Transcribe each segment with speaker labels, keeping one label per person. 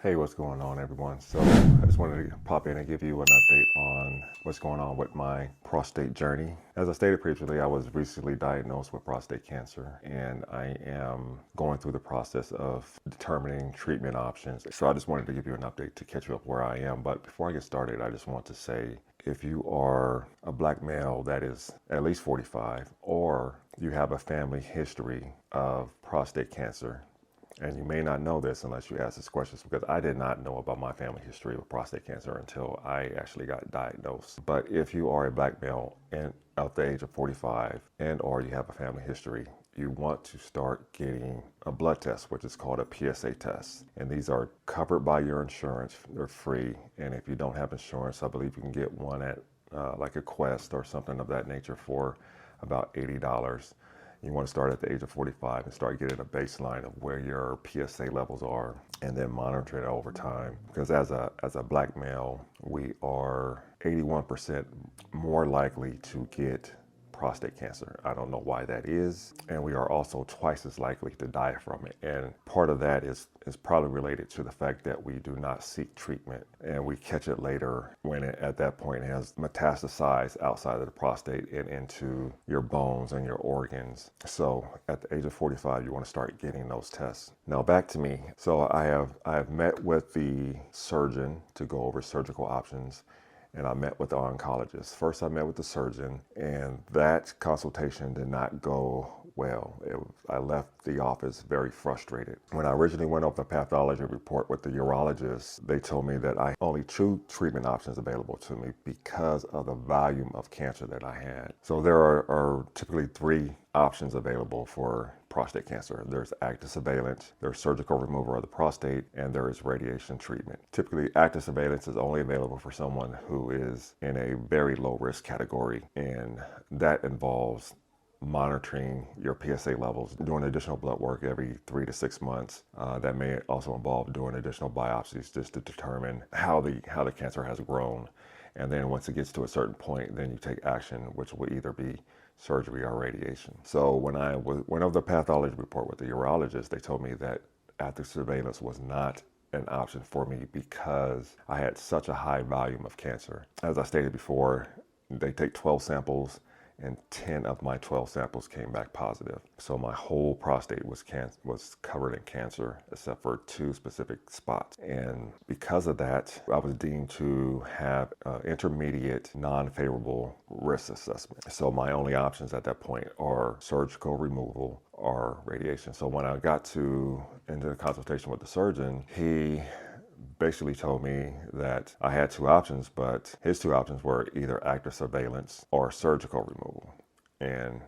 Speaker 1: Hey, what's going on, everyone? So I just wanted to pop in and give you an update on what's going on with my prostate journey. As I stated previously, I was recently diagnosed with prostate cancer, and I am going through the process of determining treatment options. So I just wanted to give you an update to catch you up where I am. But before I get started, I just want to say, if you are a black male that is at least 45, or you have a family history of prostate cancer, and you may not know this unless you ask this question, because I did not know about my family history with prostate cancer until I actually got diagnosed. But if you are a black male and at the age of 45 and or you have a family history, you want to start getting a blood test, which is called a PSA test. And these are covered by your insurance. They're free. And if you don't have insurance, I believe you can get one at like a Quest or something of that nature for about $80. You want to start at the age of 45 and start getting a baseline of where your PSA levels are, and then monitor it over time. Because as a black male, we are 81% more likely to get prostate cancer. I don't know why that is. And we are also twice as likely to die from it. And part of that is probably related to the fact that we do not seek treatment, and we catch it later when at that point it has metastasized outside of the prostate and into your bones and your organs. So at the age of 45, you want to start getting those tests. Now back to me. So I have met with the surgeon to go over surgical options, and I met with the oncologist. First, I met with the surgeon, and that consultation did not go well. I left the office very frustrated. When I originally went over the pathology report with the urologist, they told me that I only 2 treatment options available to me because of the volume of cancer that I had. So there are typically 3 options available for prostate cancer. There's active surveillance, there's surgical removal of the prostate, and there is radiation treatment. Typically, active surveillance is only available for someone who is in a very low risk category, and that involves monitoring your PSA levels, doing additional blood work every 3 to 6 months. That may also involve doing additional biopsies just to determine how the cancer has grown. And then once it gets to a certain point, then you take action, which will either be surgery or radiation. So when I went over the pathology report with the urologist, they told me that active surveillance was not an option for me because I had such a high volume of cancer. As I stated before, they take 12 samples, and 10 of my 12 samples came back positive. So my whole prostate was covered in cancer except for 2 specific spots. And because of that, I was deemed to have intermediate non-favorable risk assessment. So my only options at that point are surgical removal or radiation. So when I got into the consultation with the surgeon, he basically told me that I had 2 options, but his 2 options were either active surveillance or surgical removal. And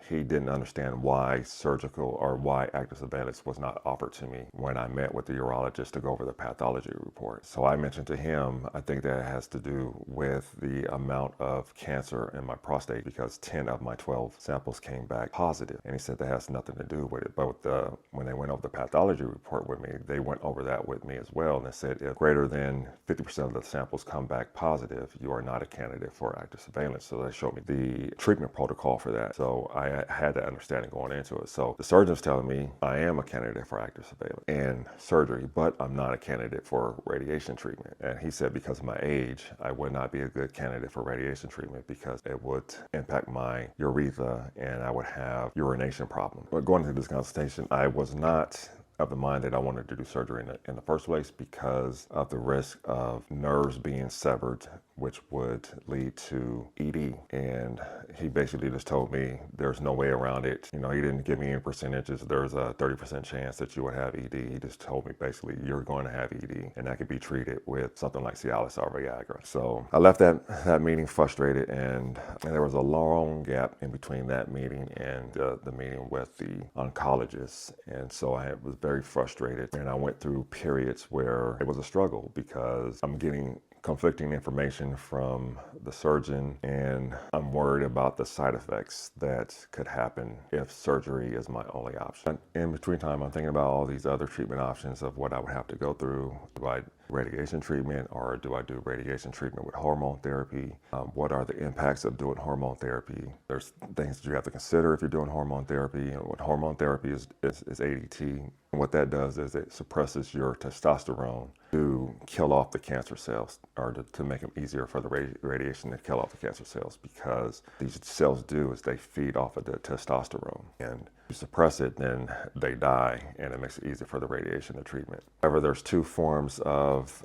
Speaker 1: he didn't understand why surgical or why active surveillance was not offered to me when I met with the urologist to go over the pathology report. So I mentioned to him, I think that has to do with the amount of cancer in my prostate, because 10 of my 12 samples came back positive. And he said that has nothing to do with it. But when they went over the pathology report with me, they went over that with me as well. And they said if greater than 50% of the samples come back positive, you are not a candidate for active surveillance. So they showed me the treatment protocol for that. So I had that understanding going into it. So the surgeon's telling me I am a candidate for active surveillance and surgery, but I'm not a candidate for radiation treatment. And he said because of my age, I would not be a good candidate for radiation treatment because it would impact my urethra and I would have urination problems. But going into this consultation, I was not of the mind that I wanted to do surgery in the first place because of the risk of nerves being severed, which would lead to ED. And he basically just told me there's no way around it. You know, he didn't give me any percentages. There's a 30% chance that you would have ED. He just told me basically you're going to have ED, and that could be treated with something like Cialis or Viagra. So I left that meeting frustrated, and there was a long gap in between that meeting and the meeting with the oncologist. And so I was very frustrated, and I went through periods where it was a struggle because I'm getting conflicting information from the surgeon, and I'm worried about the side effects that could happen if surgery is my only option. In between time, I'm thinking about all these other treatment options of what I would have to go through. Do I radiation treatment, or do I do radiation treatment with hormone therapy? What are the impacts of doing hormone therapy? There's things that you have to consider if you're doing hormone therapy. And what hormone therapy is ADT. And what that does is it suppresses your testosterone to kill off the cancer cells, or to make them easier for the radiation to kill off the cancer cells, because these cells do is they feed off of the testosterone, and you suppress it, then they die, and it makes it easier for the radiation to treatment. However, there's two forms of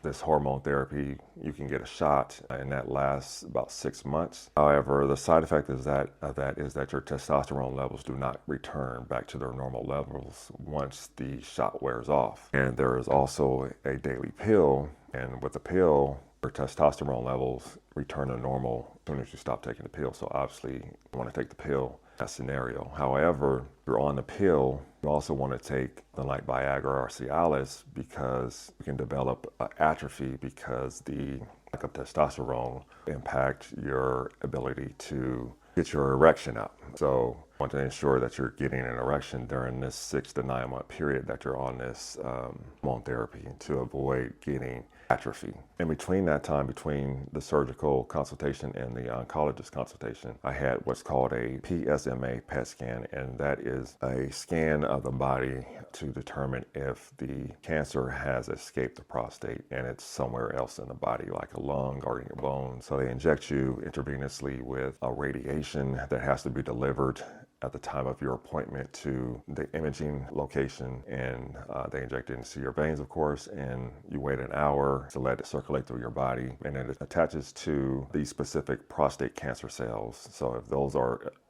Speaker 1: this hormone therapy. You can get a shot, and that lasts about 6 months. However, the side effect is that your testosterone levels do not return back to their normal levels once the shot wears off. And there is also a daily pill, and with the pill, your testosterone levels return to normal as soon as you stop taking the pill. So obviously, you want to take the pill in that scenario. However, if you're on the pill, you also want to take the like Viagra or Cialis, because you can develop atrophy, because the lack of testosterone impact your ability to get your erection up. So you want to ensure that you're getting an erection during this 6 to 9 month period that you're on this hormone therapy, to avoid getting atrophy. In between that time, between the surgical consultation and the oncologist consultation, I had what's called a PSMA PET scan, and that is a scan of the body to determine if the cancer has escaped the prostate and it's somewhere else in the body, like a lung or in your bones. So they inject you intravenously with a radiation that has to be delivered at the time of your appointment to the imaging location, and they inject it into your veins, of course, and you wait an hour to let it circulate through your body, and it attaches to these specific prostate cancer cells. So if those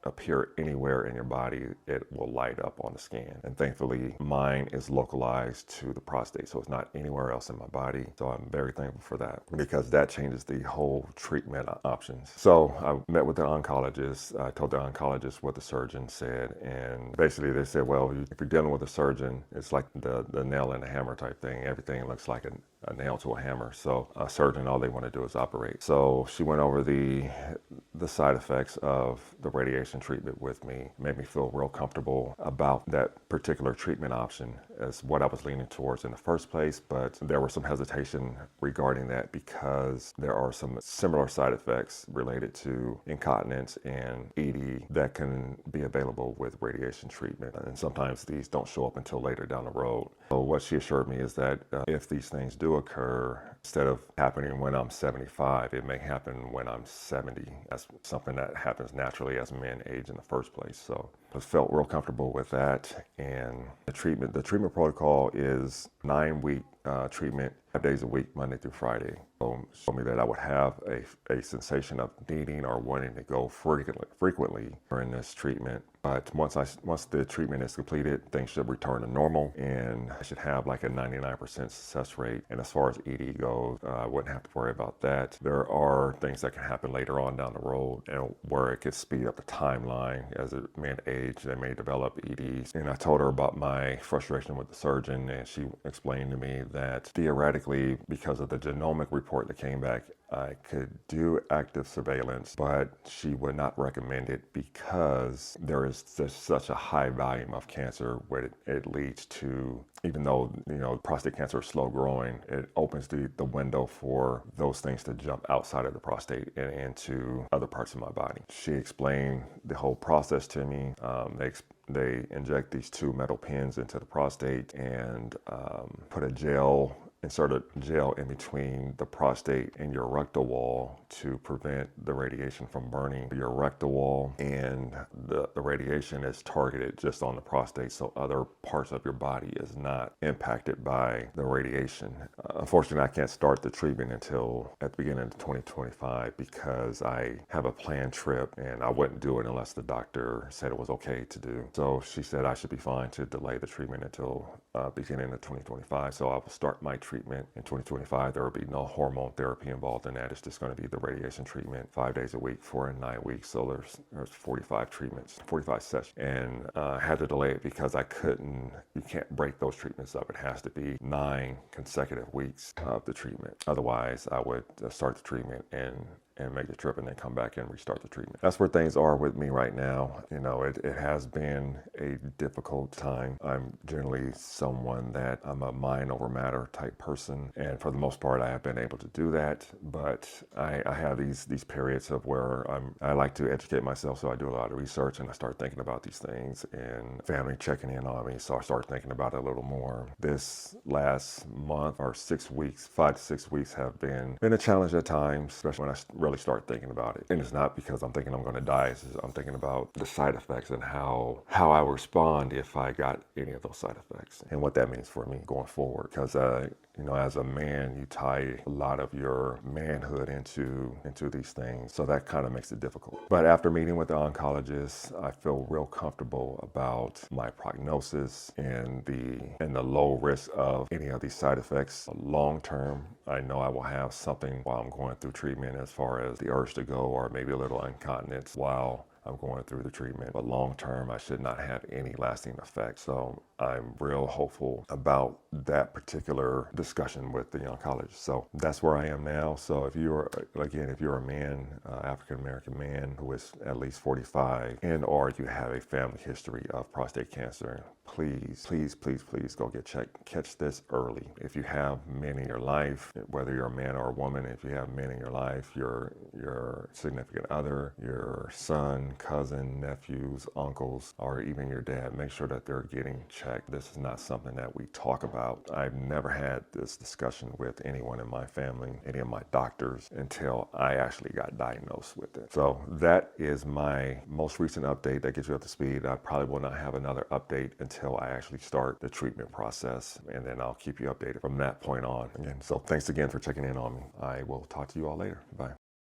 Speaker 1: appear anywhere in your body, it will light up on the scan. And thankfully, mine is localized to the prostate, so it's not anywhere else in my body. So I'm very thankful for that, because that changes the whole treatment options. So I met with the oncologist. I told the oncologist what the surgeon said, and basically they said, well, if you're dealing with a surgeon, it's like the nail in the hammer type thing. Everything looks like a nail to a hammer. So a surgeon, all they want to do is operate. So she went over the side effects of the radiation treatment with me, made me feel real comfortable about that particular treatment option as what I was leaning towards in the first place. But there was some hesitation regarding that, because there are some similar side effects related to incontinence and ED that can be available with radiation treatment. And sometimes these don't show up until later down the road. So what she assured me is that if these things do occur, instead of happening when I'm 75, it may happen when I'm 70. That's something that happens naturally as men age in the first place. So I felt real comfortable with that. And the treatment protocol is 9-week treatment, 5 days a week, Monday through Friday. So she told me that I would have a sensation of needing or wanting to go frequently during this treatment. But once the treatment is completed, things should return to normal, and I should have like a 99% success rate. And as far as ED goes, I wouldn't have to worry about that. There are things that can happen later on down the road, and where it could speed up the timeline as a man age. They may develop EDs. And I told her about my frustration with the surgeon, and she explained to me that theoretically, because of the genomic report that came back, I could do active surveillance, but she would not recommend it, because there is just such a high volume of cancer where it leads to, even though prostate cancer is slow growing, it opens the window for those things to jump outside of the prostate and into other parts of my body. She explained the whole process to me. They inject these 2 metal pins into the prostate and insert a gel in between the prostate and your rectal wall to prevent the radiation from burning your rectal wall. And the radiation is targeted just on the prostate, so other parts of your body is not impacted by the radiation. Unfortunately, I can't start the treatment until at the beginning of 2025, because I have a planned trip, and I wouldn't do it unless the doctor said it was okay to do. So she said I should be fine to delay the treatment until beginning of 2025. So I will start my treatment in 2025. There will be no hormone therapy involved in that. It's just going to be the radiation treatment 5 days a week for 9 weeks. So there's 45 treatments, 45 sessions. And I had to delay it because you can't break those treatments up. It has to be 9 consecutive weeks of the treatment. Otherwise, I would start the treatment and and make the trip and then come back and restart the treatment. That's where things are with me right now. You know, it has been a difficult time. I'm generally someone that I'm a mind over matter type person, and for the most part I have been able to do that, but I have these periods of where I like to educate myself, so I do a lot of research and I start thinking about these things, and family checking in on me, so I start thinking about it a little more. This last month or 6 weeks, 5 to 6 weeks have been a challenge at times, especially when I really start thinking about it. And it's not because I'm thinking I'm going to die, I'm thinking about the side effects and how I would respond if I got any of those side effects and what that means for me going forward. Because you know, as a man, you tie a lot of your manhood into these things, so that kind of makes it difficult. But after meeting with the oncologist, I feel real comfortable about my prognosis and the low risk of any of these side effects. Long term, I know I will have something while I'm going through treatment, as far as the urge to go or maybe a little incontinence while I'm going through the treatment, but long term I should not have any lasting effect. So I'm real hopeful about that particular discussion with the oncologist. So that's where I am now. So if you're a man, African American man who is at least 45, and or you have a family history of prostate cancer, please go get checked. Catch this early. If you have men in your life, whether you're a man or a woman, if you have men in your life, your significant other, your son, cousin, nephews, uncles, or even your dad, make sure that they're getting checked. This is not something that we talk about. I've never had this discussion with anyone in my family, any of my doctors, until I actually got diagnosed with it. So that is my most recent update that gets you up to speed. I probably will not have another update until I actually start the treatment process, and then I'll keep you updated from that point on. Again, so thanks again for checking in on me. I will talk to you all later. Bye.